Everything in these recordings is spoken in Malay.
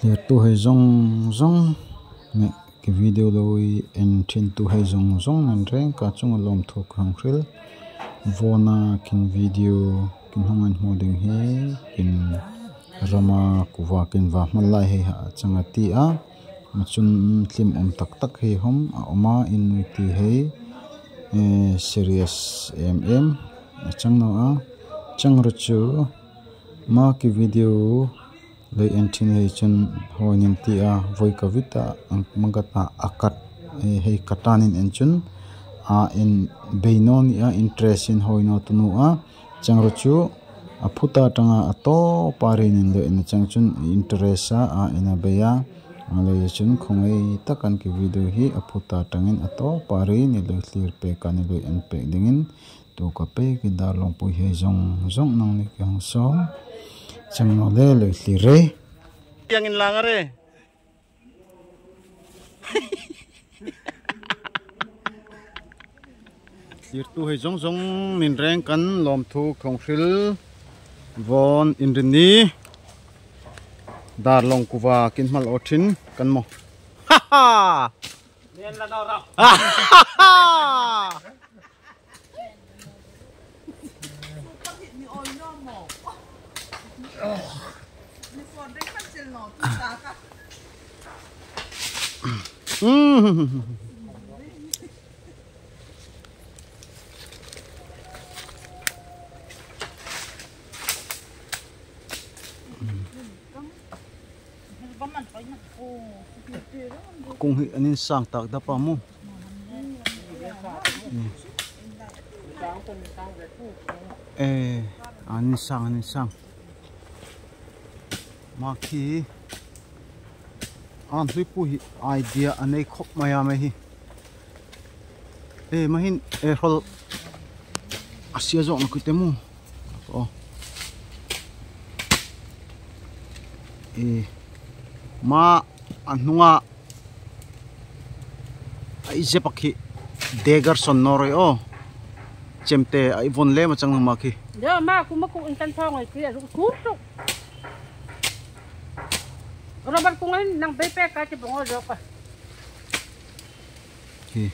clear tu hai zong zong ne ke video loi en thin tu hai zong zong nan reng ka chung lom thok khang khil vona kin video kin hangan mo ding he kin rama kuwa kin wa malai he ha changa ti a machun tlim tak tak he hom a oma in ti he serious chang no a chang ru chu ma ki video lei en thin he chun honin ti a voi kavita ang mangata akat he katanin en chun a in beinon ya interest in hoino tunu a changro chu a phuta tanga ato parin in le en chang chun interest a ina beya ale chun khongai takan ki video hi a phuta tangin ato parin ni le clear pe kan le en pe dingin to ka pe ki dar long pu he zong zong nang ni kyang so chang no le clear re yang in langare clear tu he zong zong min reng kan lom thu khongsil von indini dar long kuwa kin mal othin kan mo ha ha nen la no ra ha ha kung hi anin sang tak da pa mo anin sang ma khi an hui pu hi idea anei khop maya me hi mahin hol asia zo na kutemu o ma anunga ai je pakhi degar sonnoroi o chemte ai von le ma chang ma khi yo ma kuma ku in kan thong ai ki ru su su robar ku ngai nang be pe ka ti bongo jo ka ki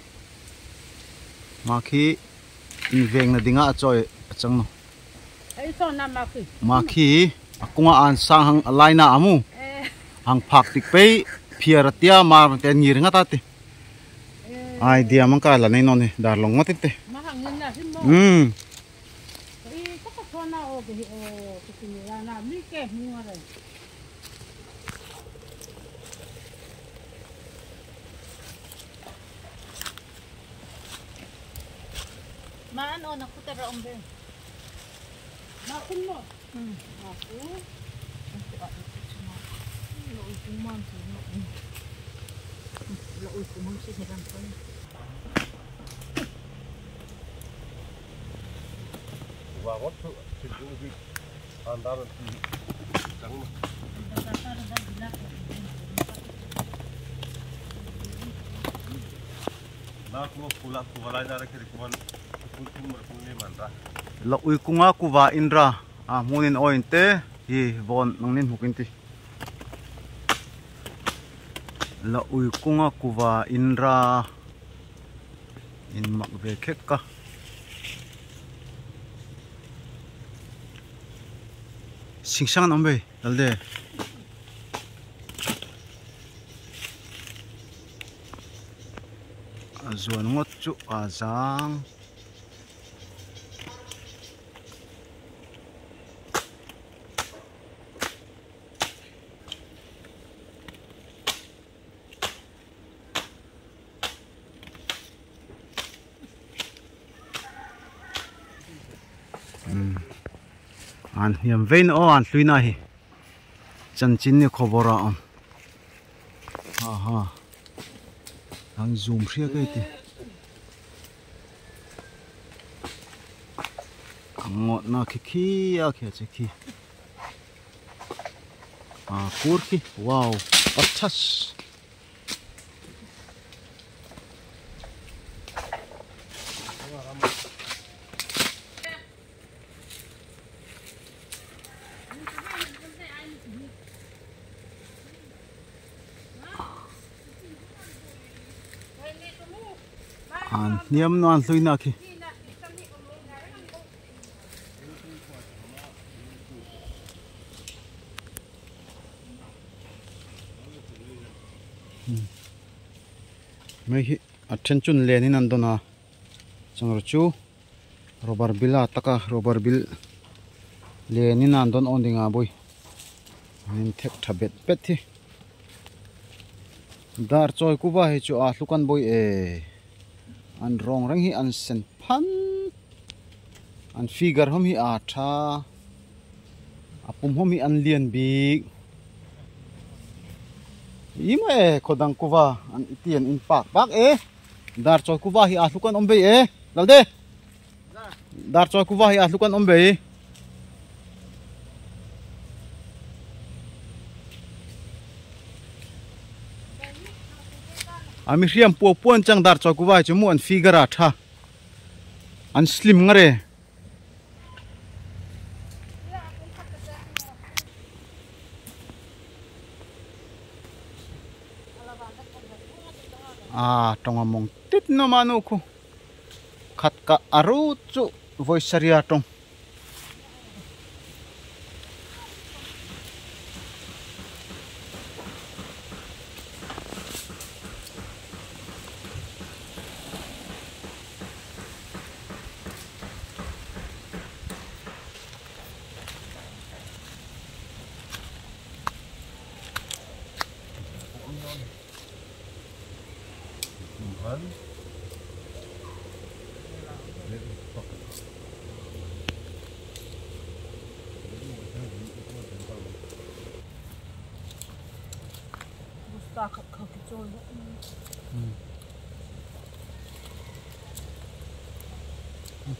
ma khi in veng na dinga choi chang no ai so na ma khi akunga an sang hang alaina amu hang phak tik pe phiaratia mar ten ngir nga ta ti idea man ka la nei no ni dar long mati te ma hang nin na him mo ko ko na o be o ki ni na mi ke mu ara ma ano na ko tara ombe ma kun mo ma ku la ui kunga kuwa indra munin ointe hi von nongnin hukin ti la ui kunga kuwa indra in mak ve khekka singsang ambe dalde azuan ngot chu azang an hiam vein o an hluina hi chanchin ni khobora on ha ang zoom ria kai ti ngot na khi a khe che khi kur ki wow achas an niam no an hlui na khi mai hi attention lenin an dona changro chu rubber bila taka rubber bil lenin an don ondinga boy min thek thabet pet thi dar choi kuwa hi chu a hlukan boy e an rong rang hi an sen phan an figure hom hi a tha apum hom hi an lian big ima e khodang kuwa an itian in pak e dar choi kuwa hi a hlukan ombe e lalde dar choi kuwa hi a hlukan ombe ami riam puan chang dar choi kuwa chu mu an figure a tha an slim ngare tonga mong tit no manu ko khat ka aru chu voisaria tong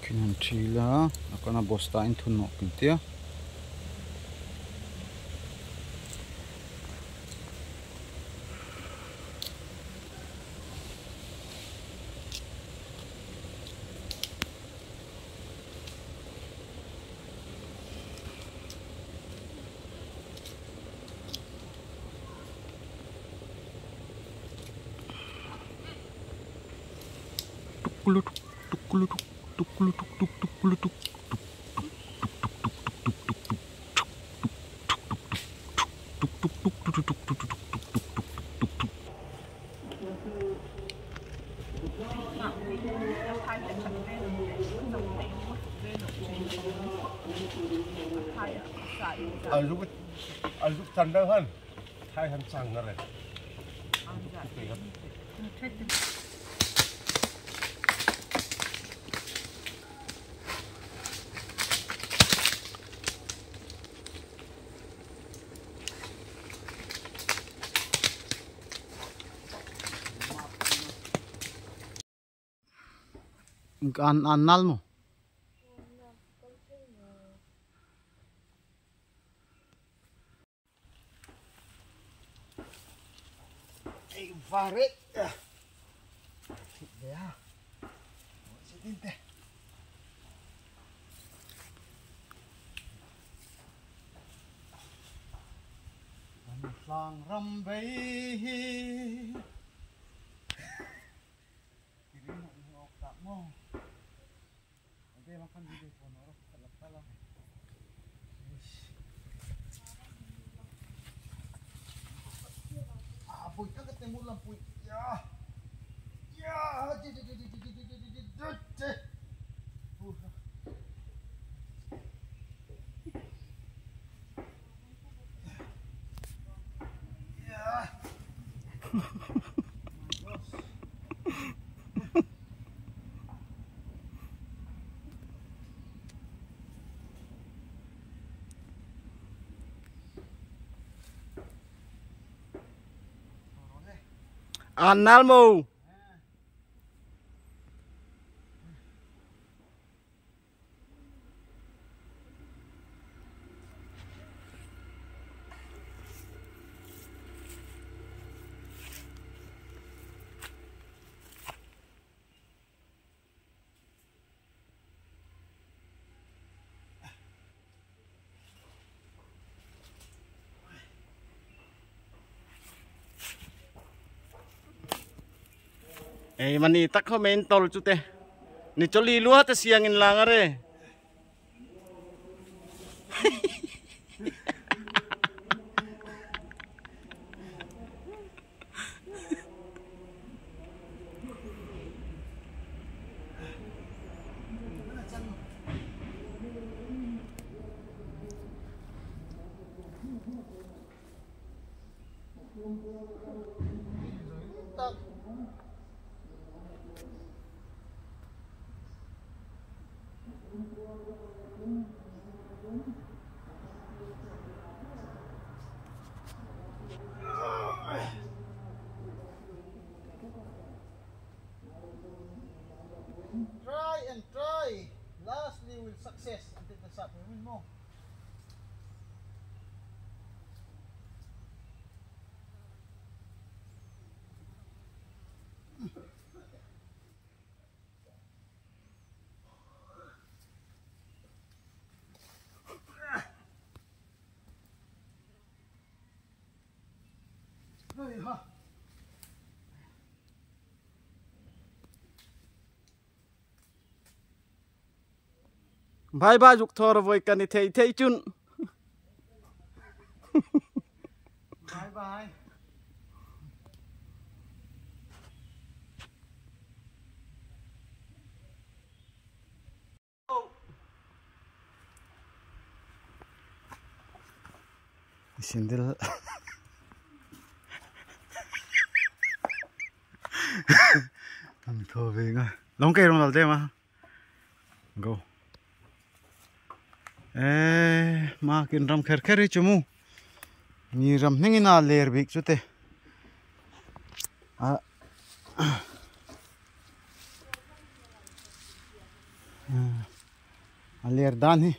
kinan thila akana bosta in thun no kintia Aluk tanda han, thai han sang ngare. an nal mo Varet. Ya. Sedinte. lang ram bay kiri mo ihok tak mo ade makan video phone oro kala puy kagat yang mulam puy ya Analmu. mani tak ho main tol chu te ni choli lua te siang in lang are try and try lastly will success until the sap win mo bye bye dục thor voi kan thei thei chun bye bye sindel ang tobing long kay ron alde ma go ma kin ram kher kher chumu ni ram ningina ler bik chute a ler dan hi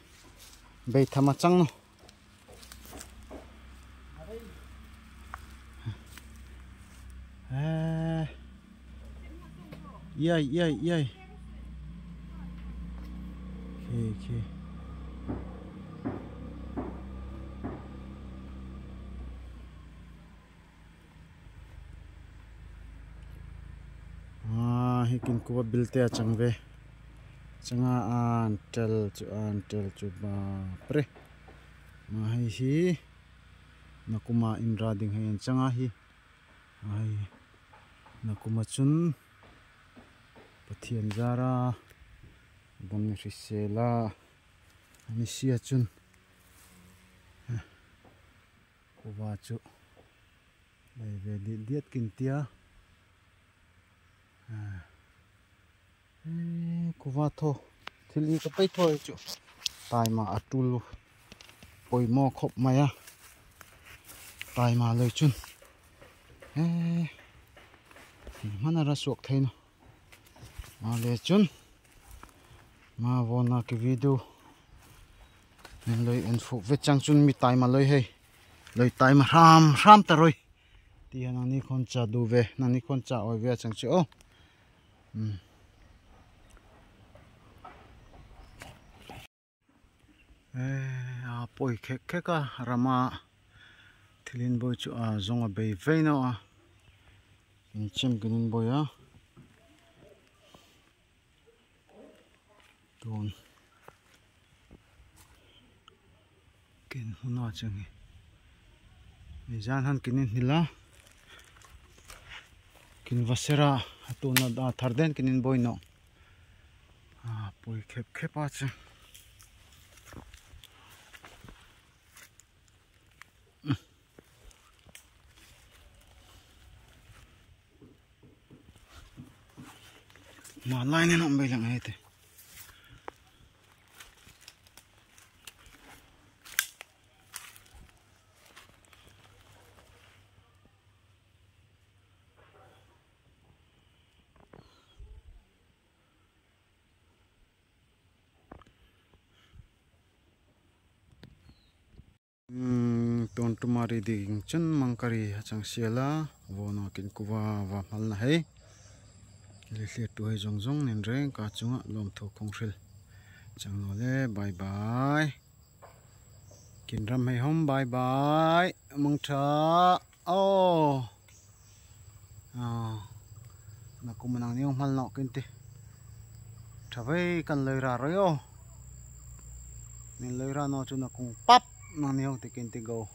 bei thama chang no yai okay hikin kuwa bilte achang ve changa tel chu ba pre ma hi nakuma indra ding hen changa hi ai nakuma chun pathian zara bam risela ani sia chun kuwa chu ai ve diet kin tia kuwa tho thili ka pai thoi chu tai ma atul poi mo khop maya tai ma loi chun mana ra sok thaino ma le chun ma wona ki video nen loi en fu ve chang chun mi tai ma loi hei loi tai ma ram ta roi ti na ni khon cha du ve na ni khon cha oi ve chang chi o poi khek ka rama thilin boy chu a zonga bei veino a in chim ginin boy a ton ken huna changi ni jan han kinin hila kin vasera atuna da tharden kinin boy no poi khep a cha ma line no mbei lang ete ton tumari ding chen mangkari hachang siala wono kin kuwa wa malna hei le tu hai zong nen reng ka chunga lom tho khonghril chang no le bye bye kin ram hei hom bye bye mong tha na kumanang niyo mal no kinti thabai kan leira royo nin leira no chu na kung pap nang niyo ti kinti go